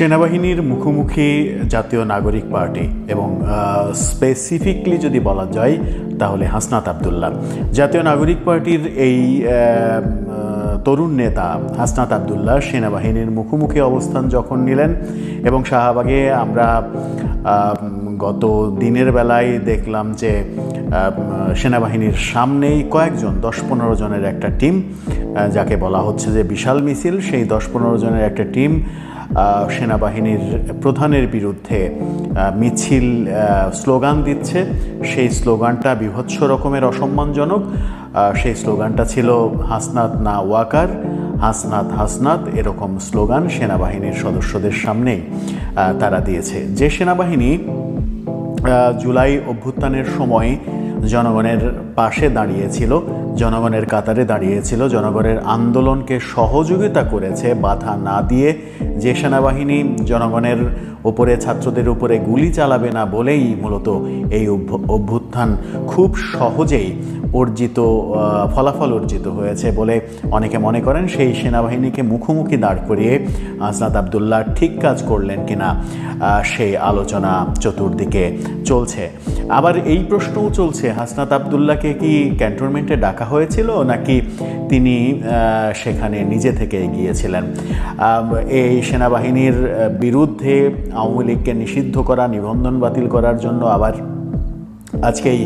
সেনাবাহিনীর মুখোমুখি জাতীয় নাগরিক পার্টি এবং স্পেসিফিকলি যদি বলা যায় তাহলে হাসনাত আবদুল্লাহ। জাতীয় নাগরিক পার্টির এই তরুণ নেতা হাসনাত আবদুল্লাহ সেনাবাহিনীর মুখোমুখি অবস্থান যখন নিলেন এবং শাহবাগে আমরা গত দিনের বেলায় দেখলাম যে সেনাবাহিনীর সামনেই কয়েকজন 10-15 জনের একটা টিম, যাকে বলা হচ্ছে যে বিশাল মিছিল, সেই 10-15 জনের একটা টিম সেনাবাহিনীর প্রধানের বিরুদ্ধে মিছিল স্লোগান দিচ্ছে। সেই স্লোগানটা বীভৎস রকমের অসম্মানজনক। সেই স্লোগানটা ছিল হাসনাত না ওয়াকার, হাসনাত হাসনাত, এরকম স্লোগান সেনাবাহিনীর সদস্যদের সামনেই তারা দিয়েছে। যে সেনাবাহিনী জুলাই অভ্যুত্থানের সময় জনগণের পাশে দাঁড়িয়েছিল, জনগণের কাতারে দাঁড়িয়েছিল, জনগণের আন্দোলনকে সহযোগিতা করেছে বাধা না দিয়ে, যে সেনাবাহিনী জনগণের উপরে, ছাত্রদের উপরে গুলি চালাবে না বলেই মূলত এই অভ্যুত্থান খুব সহজেই ফলাফল অর্জিত হয়েছে বলে অনেকে মনে করেন, সেই সেনাবাহিনীকে মুখোমুখি দাঁড় করিয়ে হাসনাত আবদুল্লাহ ঠিক কাজ করলেন কিনা সেই আলোচনা চতুর্দিকে চলছে। আবার এই প্রশ্নও চলছে, হাসনাত আবদুল্লাহকে কি ক্যান্টনমেন্টে ডাকা হয়েছিল নাকি তিনি সেখানে নিজে থেকে গিয়েছিলেন? এই সেনাবাহিনীর বিরুদ্ধে আওয়ামী লীগকে নিষিদ্ধ করা, নিবন্ধন বাতিল করার জন্য আবার আজকেই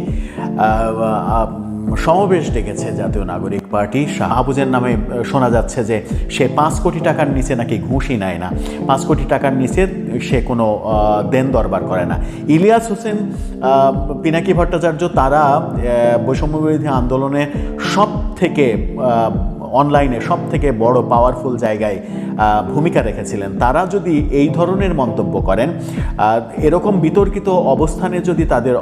সমাবেশ ডেকেছে জাতীয় নাগরিক পার্টি। শাহবুজের নামে শোনা যাচ্ছে যে সে 5 কোটি টাকার নিচে নাকি ঘুষই নেয় না, 5 কোটি টাকার নিচে সে কোনো দেন দরবার করে না। ইলিয়াস হোসেন, পিনাকি ভট্টাচার্য, তারা বৈষম্যবিরোধী আন্দোলনে সব থেকে অনলাইনে সব থেকে বড় পাওয়ারফুল জায়গায় ভূমিকা রেখেছিলেন। তারা যদি এই ধরনের মন্তব্য করেন, এরকম বিতর্কিত অবস্থানে যদি তাদের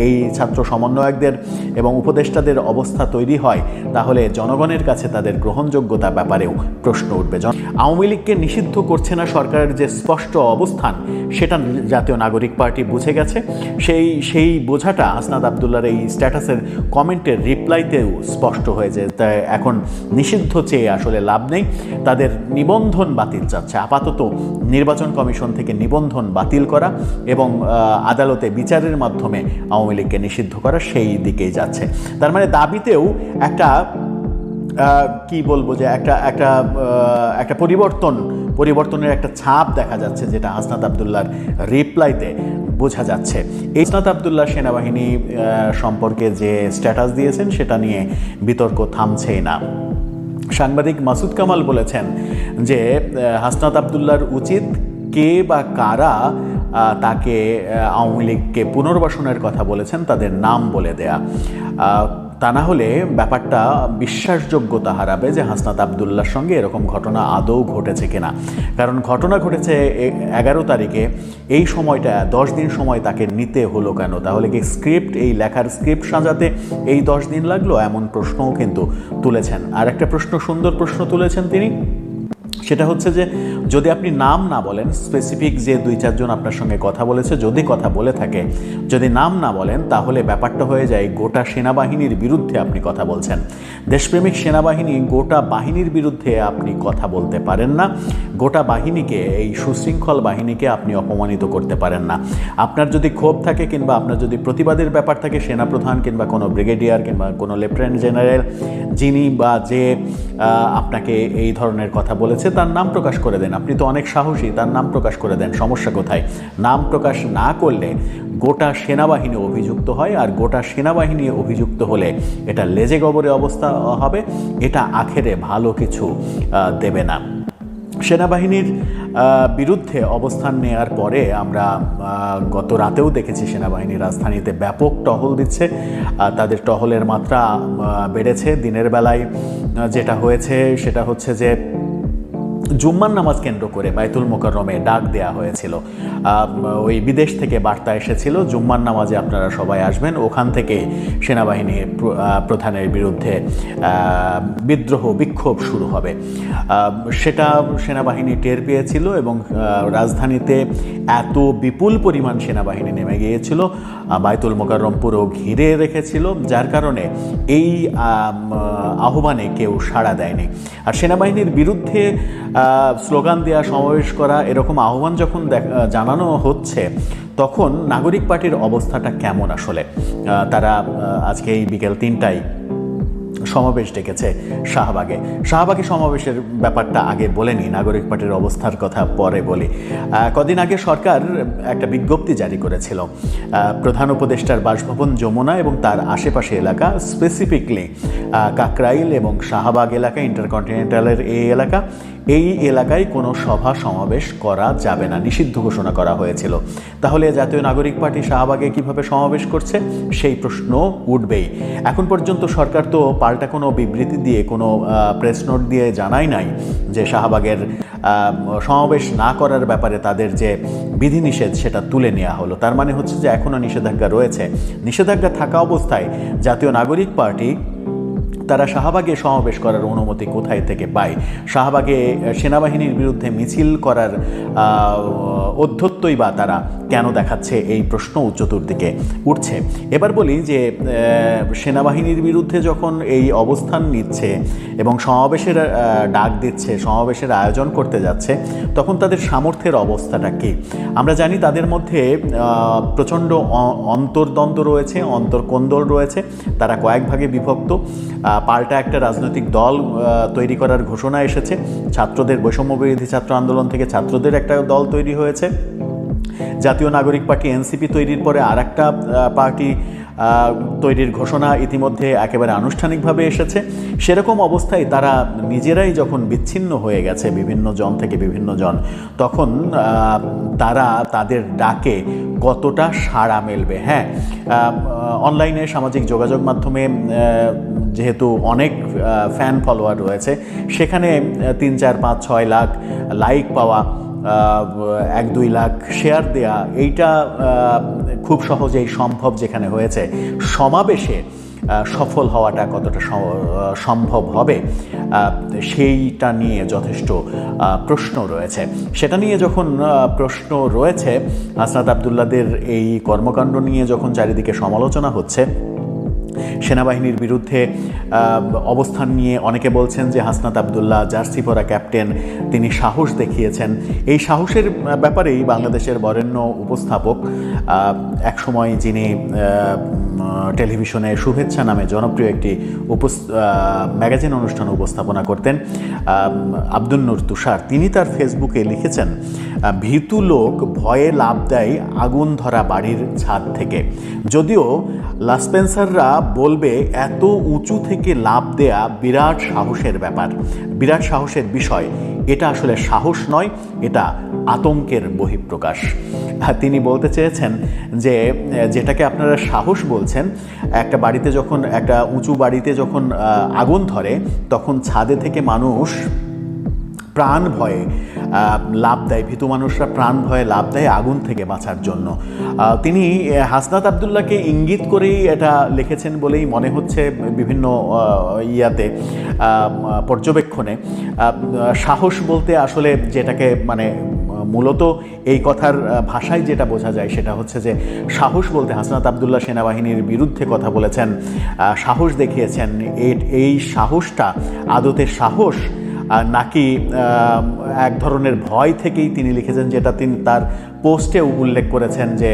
এই ছাত্র সমন্বয়কদের এবং উপদেষ্টাদের অবস্থা তৈরি হয়, তাহলে জনগণের কাছে তাদের গ্রহণযোগ্যতা ব্যাপারেও প্রশ্ন উঠবে। আওয়ামী লীগকে নিষিদ্ধ করছে না সরকারের যে স্পষ্ট অবস্থান, সেটা জাতীয় নাগরিক পার্টি বুঝে গেছে। সেই বোঝাটা হাসনাত আবদুল্লাহর এই স্ট্যাটাসের কমেন্টের রিপ্লাইতেও স্পষ্ট হয়েছে। তাই এখন নিষিদ্ধ চেয়ে আসলে লাভ নেই, তাদের নিবন্ধন বাতিল চাচ্ছে। আপাতত নির্বাচন কমিশন থেকে নিবন্ধন বাতিল করা এবং আদালতে বিচারের মাধ্যমে আওয়ামী লীগকে নিষিদ্ধ করা, সেই দিকেই যাচ্ছে। তার মানে দাবিতেও একটা কি বলবো যে একটা পরিবর্তনের একটা ছাপ দেখা যাচ্ছে, যেটা হাসনাত আবদুল্লাহর রিপ্লাইতে বোঝা যাচ্ছে। এই হাসনাত আবদুল্লাহ সেনাবাহিনী সম্পর্কে যে স্ট্যাটাস দিয়েছেন, সেটা নিয়ে বিতর্ক থামছেই না। সাংবাদিক মাসুদ কামাল বলেছেন যে হাসনাত আবদুল্লাহর উচিত কে বা কারা তাকে আওয়ামী লীগকে পুনর্বাসনের কথা বলেছেন তাদের নাম বলে দেয়া। তা না হলে ব্যাপারটা বিশ্বাসযোগ্যতা হারাবে যে হাসনাত আবদুল্লাহর সঙ্গে এরকম ঘটনা আদৌ ঘটেছে কিনা। কারণ ঘটনা ঘটেছে 11 তারিখে, এই সময়টা 10 দিন সময় তাকে নিতে হলো কেন? তাহলে কি এই লেখার স্ক্রিপ্ট সাজাতে এই 10 দিন লাগলো? এমন প্রশ্নও কিন্তু তুলেছেন। আর একটা সুন্দর প্রশ্ন তুলেছেন তিনি, সেটা হচ্ছে যে যদি আপনি নাম না বলেন, স্পেসিফিক যে 2-4 জন আপনার সঙ্গে কথা বলেছে, যদি কথা বলে থাকে, যদি নাম না বলেন, তাহলে ব্যাপারটা হয়ে যায় গোটা সেনাবাহিনীর বিরুদ্ধে আপনি কথা বলছেন। দেশপ্রেমিক সেনাবাহিনী, গোটা বাহিনীর বিরুদ্ধে আপনি কথা বলতে পারেন না। গোটা বাহিনীকে, এই সুশৃঙ্খল বাহিনীকে আপনি অপমানিত করতে পারেন না। আপনার যদি ক্ষোভ থাকে কিংবা আপনার যদি প্রতিবাদের ব্যাপার থাকে, সেনাপ্রধান কিংবা কোনো ব্রিগেডিয়ার কিংবা কোনো লেফটেন্যান্ট জেনারেল যিনি বা যে আপনাকে এই ধরনের কথা বলেছে, তার নাম প্রকাশ করে দেন। আপনি তো অনেক সাহসী, তার নাম প্রকাশ করে দেন, সমস্যা কোথায়? নাম প্রকাশ না করলে গোটা সেনাবাহিনী অভিযুক্ত হয়, আর গোটা সেনাবাহিনী অভিযুক্ত হলে এটা লেজে গবরে অবস্থা হবে, এটা আখেরে ভালো কিছু দেবে না। সেনাবাহিনীর বিরুদ্ধে অবস্থান নেওয়ার পরে আমরা গত রাতেও দেখেছি সেনাবাহিনী রাজধানীতে ব্যাপক টহল দিচ্ছে। তাদের টহলের মাত্রা বেড়েছে। দিনের বেলায় যেটা হয়েছে সেটা হচ্ছে যে জুম্মার নামাজ কেন্দ্র করে বায়তুল মোকাররমে ডাক দেয়া হয়েছিল। ওই বিদেশ থেকে বার্তা এসেছিল, জুম্মার নামাজে আপনারা সবাই আসবেন, ওখান থেকে সেনাবাহিনীর প্রধানের বিরুদ্ধে বিক্ষোভ শুরু হবে। সেটা সেনাবাহিনী টের পেয়েছিল এবং রাজধানীতে এত বিপুল পরিমাণ সেনাবাহিনী নেমে গিয়েছিল, বায়তুল মোকাররম পুরো ঘিরে রেখেছিল, যার কারণে এই আহ্বানে কেউ সাড়া দেয়নি। আর সেনাবাহিনীর বিরুদ্ধে স্লোগান দেওয়া, সমাবেশ করা, এরকম আহ্বান যখন জানানো হচ্ছে, তখন নাগরিক পার্টির অবস্থাটা কেমন আসলে? তারা আজকে এই বিকেল 3টায় সমাবেশ ডেকেছে শাহবাগে সমাবেশের ব্যাপারটা আগে বলে নিই, নাগরিক পার্টির অবস্থার কথা পরে বলি। কদিন আগে সরকার একটা বিজ্ঞপ্তি জারি করেছিল, প্রধান উপদেষ্টার বাসভবন যমুনা এবং তার আশেপাশে এলাকা, স্পেসিফিকলি কাকরাইল এবং শাহবাগ এলাকা, ইন্টারকন্টিনেন্টালের এই এলাকায় কোনো সভা সমাবেশ করা যাবে না, নিষিদ্ধ ঘোষণা করা হয়েছিল। তাহলে জাতীয় নাগরিক পার্টি শাহবাগে কিভাবে সমাবেশ করছে সেই প্রশ্ন উঠবেই। এখন পর্যন্ত সরকার তো পাল্টা কোনো বিবৃতি দিয়ে, কোনো প্রেস নোট দিয়ে জানাই নাই যে শাহবাগের সমাবেশ না করার ব্যাপারে তাদের যে বিধিনিষেধ সেটা তুলে নেওয়া হলো। তার মানে হচ্ছে যে এখনও নিষেধাজ্ঞা রয়েছে। নিষেধাজ্ঞা থাকা অবস্থায় জাতীয় নাগরিক পার্টি তারা শাহবাগে সমাবেশ করার অনুমতি কোথায় থেকে পায়? শাহবাগে সেনাবাহিনীর বিরুদ্ধে মিছিল করার অধ্যত্তই বা তারা কেন দেখাচ্ছে? এই প্রশ্ন চতুর্দিকে উঠছে। এবার বলি যে সেনাবাহিনীর বিরুদ্ধে যখন এই অবস্থান নিচ্ছে এবং সমাবেশের ডাক দিচ্ছে, সমাবেশের আয়োজন করতে যাচ্ছে, তখন তাদের সামর্থ্যের অবস্থাটা কী? আমরা জানি তাদের মধ্যে প্রচণ্ড অন্তর্দ্বন্দ্ব রয়েছে, অন্তর্কোন্দল রয়েছে, তারা কয়েক ভাগে বিভক্ত। পাল্টা একটা রাজনৈতিক দল তৈরি করার ঘোষণা এসেছে, ছাত্রদের, বৈষম্য বিরোধী ছাত্র আন্দোলন থেকে ছাত্রদের একটা দল তৈরি হয়েছে। জাতীয় নাগরিক পার্টি এনসিপি তৈরির পরে আর একটা পার্টি তৈরির ঘোষণা ইতিমধ্যে একেবারে আনুষ্ঠানিকভাবে এসেছে। সেরকম অবস্থায় তারা নিজেরাই যখন বিচ্ছিন্ন হয়ে গেছে বিভিন্ন জন থেকে বিভিন্ন জন, তখন তারা তাদের ডাকে কতটা সাড়া মেলবে? হ্যাঁ, অনলাইনে সামাজিক যোগাযোগ মাধ্যমে যেহেতু অনেক ফ্যান ফলোয়ার রয়েছে, সেখানে 3, 4, 5, 6 লাখ লাইক পাওয়া, 1-2 লাখ শেয়ার দেয়া, এইটা খুব সহজেই সম্ভব যেখানে হয়েছে। সমাবেশে সফল হওয়াটা কতটা সম্ভব হবে সেইটা নিয়ে যথেষ্ট প্রশ্ন রয়েছে। সেটা নিয়ে যখন প্রশ্ন রয়েছে, হাসনাত আবদুল্লাহদের এই কর্মকাণ্ড নিয়ে যখন চারিদিকে সমালোচনা হচ্ছে, সেনাবাহিনীর বিরুদ্ধে অবস্থান নিয়ে অনেকে বলছেন যে হাসনাত আবদুল্লাহ জার্সি পরা ক্যাপ্টেন, তিনি সাহস দেখিয়েছেন। এই সাহসের ব্যাপারেই বাংলাদেশের বরেণ্য উপস্থাপক, একসময় যিনি টেলিভিশনে শুভেচ্ছা নামে জনপ্রিয় একটি ম্যাগাজিন অনুষ্ঠান উপস্থাপনা করতেন, আব্দুল নূর তুষার, তিনি তার ফেসবুকে লিখেছেন, ভীতু লোক ভয়ে লাফ দেয় আগুন ধরা বাড়ির ছাদ থেকে। যদিও লাসপেন্সাররা বলবে এত উঁচু থেকে লাফ দেয়া বিরাট সাহসের ব্যাপার, বিরাট সাহসের বিষয়। এটা আসলে সাহস নয়, এটা আতঙ্কের বহিঃপ্রকাশ। তিনি বলতে চেয়েছেন যে যেটাকে আপনারা সাহস বলছেন, একটা বাড়িতে যখন, একটা উঁচু বাড়িতে যখন আগুন ধরে, তখন ছাদে থেকে মানুষ প্রাণ ভয়ে লাফ দেয়, ভীতু মানুষরা প্রাণ ভয়ে লাফ দেয় আগুন থেকে বাঁচার জন্য। তিনি হাসনাত আবদুল্লাহকে ইঙ্গিত করেই এটা লিখেছেন বলেই মনে হচ্ছে বিভিন্ন পর্যবেক্ষণে। সাহস বলতে আসলে যেটাকে মানে মূলত এই কথার ভাষায় যেটা বোঝা যায় সেটা হচ্ছে যে সাহস বলতে হাসনাত আবদুল্লাহ সেনাবাহিনীর বিরুদ্ধে কথা বলেছেন, সাহস দেখিয়েছেন। এই সাহসটা আদতে সাহস নাকি এক ধরনের ভয় থেকেই তিনি লিখেছেন, যেটা তিনি তার পোস্টে উল্লেখ করেছেন যে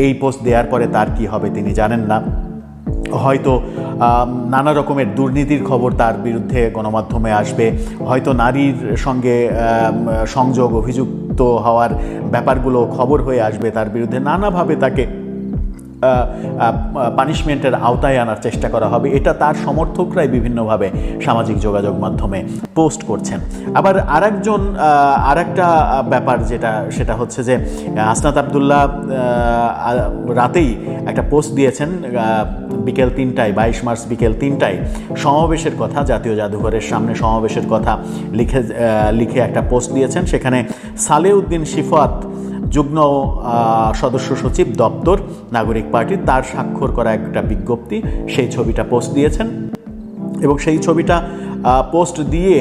এই পোস্ট দেওয়ার পরে তার কি হবে তিনি জানেন না। হয়তো নানা রকমের দুর্নীতির খবর তার বিরুদ্ধে গণমাধ্যমে আসবে, হয়তো নারীর সঙ্গে সংযোগ, অভিযুক্ত হওয়ার ব্যাপারগুলো খবর হয়ে আসবে, তার বিরুদ্ধে নানাভাবে তাকে পানিশমেন্টের আওতায় আনার চেষ্টা করা হবে। এটা তার সমর্থকরাই বিভিন্নভাবে সামাজিক যোগাযোগ মাধ্যমে পোস্ট করছেন। আবার আরেকটা ব্যাপার সেটা হচ্ছে যে হাসনাত আবদুল্লাহ রাতেই একটা পোস্ট দিয়েছেন বিকেল 3টায়, 22 মার্চ বিকেল 3টায় সমাবেশের কথা, জাতীয় জাদুঘরের সামনে সমাবেশের কথা লিখে একটা পোস্ট দিয়েছেন। সেখানে সালেউদ্দিন শিফাত, যুগ্ম সদস্য সচিব দপ্তর নাগরিক পার্টির, তার স্বাক্ষর করা একটা বিজ্ঞপ্তি, সেই ছবিটা পোস্ট দিয়েছেন। এবং সেই ছবিটা পোস্ট দিয়ে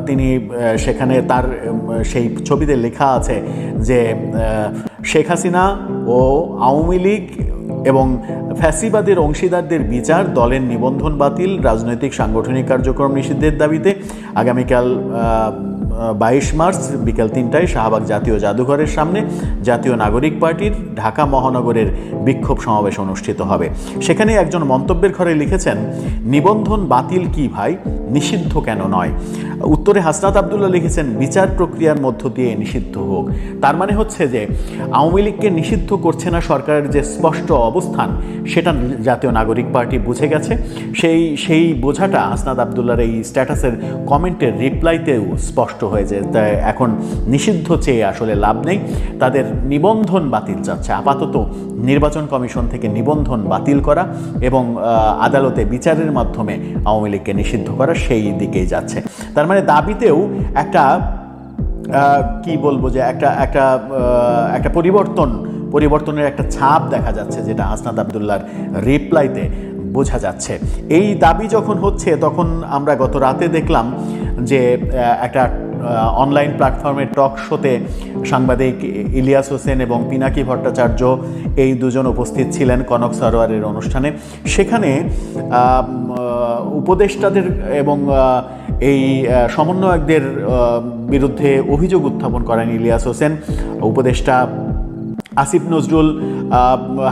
তিনি সেখানে তার সেই ছবিতে লেখা আছে যে শেখ হাসিনা ও আওয়ামী লীগ এবং ফ্যাসিবাদের অংশীদারদের বিচার, দলের নিবন্ধন বাতিল, রাজনৈতিক সাংগঠনিক কার্যক্রম নিষিদ্ধের দাবিতে আগামীকাল 22 মার্চ বিকেল 3টায় শাহবাগ জাতীয় জাদুঘরের সামনে জাতীয় নাগরিক পার্টির ঢাকা মহানগরের বিক্ষোভ সমাবেশ অনুষ্ঠিত হবে। সেখানে একজন মন্তব্যের ঘরে লিখেছেন, নিবন্ধন বাতিল কি ভাই, নিষিদ্ধ কেন নয়? উত্তরে হাসনাত আবদুল্লাহ লিখেছেন, বিচার প্রক্রিয়ার মধ্য দিয়ে নিষিদ্ধ হোক। তার মানে হচ্ছে যে আওয়ামী লীগকে নিষিদ্ধ করছে না সরকারের যে স্পষ্ট অবস্থান, সেটা জাতীয় নাগরিক পার্টি বুঝে গেছে। সেই বোঝাটা হাসনাত আবদুল্লাহর এই স্ট্যাটাসের কমেন্টের রিপ্লাইতেও স্পষ্ট হয়েছে। তাই এখন নিষিদ্ধ চেয়ে আসলে লাভ নেই, তাদের নিবন্ধন বাতিল চাচ্ছে। আপাতত নির্বাচন কমিশন থেকে নিবন্ধন বাতিল করা এবং আদালতে বিচারের মাধ্যমে আওয়ামী লীগকে নিষিদ্ধ করা, সেই দিকেই যাচ্ছে। তার মানে দাবিতেও একটা কি বলবো যে একটা পরিবর্তনের একটা ছাপ দেখা যাচ্ছে, যেটা হাসনাত আবদুল্লাহর রিপ্লাইতে বোঝা যাচ্ছে। এই দাবি যখন হচ্ছে, তখন আমরা গত রাতে দেখলাম যে একটা অনলাইন প্ল্যাটফর্মের টক শোতে সাংবাদিক ইলিয়াস হোসেন এবং পিনাকি ভট্টাচার্য এই দুজন উপস্থিত ছিলেন কনক সরোয়ারের অনুষ্ঠানে। সেখানে উপদেষ্টাদের এবং এই সমন্বয়কদের বিরুদ্ধে অভিযোগ উত্থাপন করেন ইলিয়াস হোসেন। উপদেষ্টা আসিফ নজরুল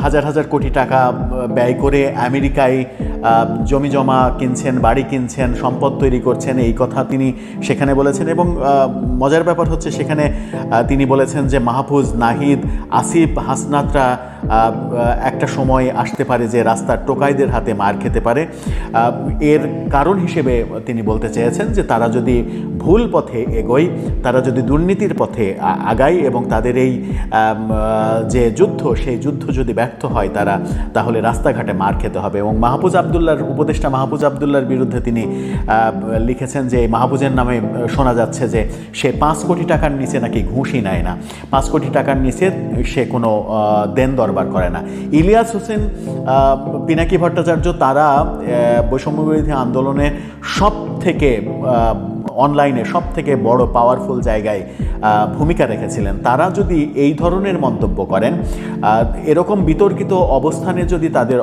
হাজার হাজার কোটি টাকা ব্যয় করে আমেরিকায় জমি জমা কিনছেন, বাড়ি কিনছেন, সম্পদ তৈরি করছেন, এই কথা তিনি সেখানে বলেছেন। এবং মজার ব্যাপার হচ্ছে, সেখানে তিনি বলেছেন যে মাহফুজ, নাহিদ, আসিফ, হাসনাতরা একটা সময় আসতে পারে যে রাস্তার টোকাইদের হাতে মার খেতে পারে। এর কারণ হিসেবে তিনি বলতে চেয়েছেন যে তারা যদি ভুল পথে এগোয়, তারা যদি দুর্নীতির পথে আগায় এবং তাদের এই যে যুদ্ধ, সেই যুদ্ধ যদি ব্যর্থ হয় তাহলে রাস্তাঘাটে মার খেতে হবে। এবং উপদেষ্টা মাহফুজ আবদুল্লাহর বিরুদ্ধে তিনি লিখেছেন যে মাহফুজের নামে শোনা যাচ্ছে যে সে 5 কোটি টাকার নিচে নাকি ঘুষই নেয় না, 5 কোটি টাকার নিচে সে কোনো দেন দরবার করে না। ইলিয়াস হোসেন, পিনাকি ভট্টাচার্য, তারা বৈষম্যবিরোধী আন্দোলনে অনলাইনে সব থেকে বড় পাওয়ারফুল জায়গায় ভূমিকা রেখেছিলেন। তারা যদি এই ধরনের মন্তব্য করেন, এরকম বিতর্কিত অবস্থানে যদি তাদের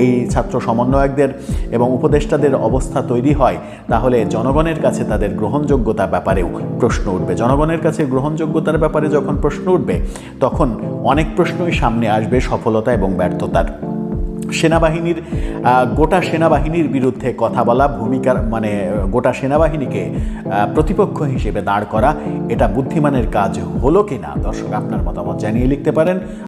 এই ছাত্র সমন্বয়কদের এবং উপদেষ্টাদের অবস্থা তৈরি হয়, তাহলে জনগণের কাছে তাদের গ্রহণযোগ্যতার ব্যাপারেও প্রশ্ন উঠবে। জনগণের কাছে গ্রহণযোগ্যতার ব্যাপারে যখন প্রশ্ন উঠবে, তখন অনেক প্রশ্নই সামনে আসবে সফলতা এবং ব্যর্থতার। গোটা সেনাবাহিনীর বিরুদ্ধে কথা বলা, গোটা সেনাবাহিনীকে প্রতিপক্ষ হিসেবে দাঁড় করা, এটা বুদ্ধিমানের কাজ হলো কিনা? দর্শক, আপনার মতামত জানিয়ে লিখতে পারেন।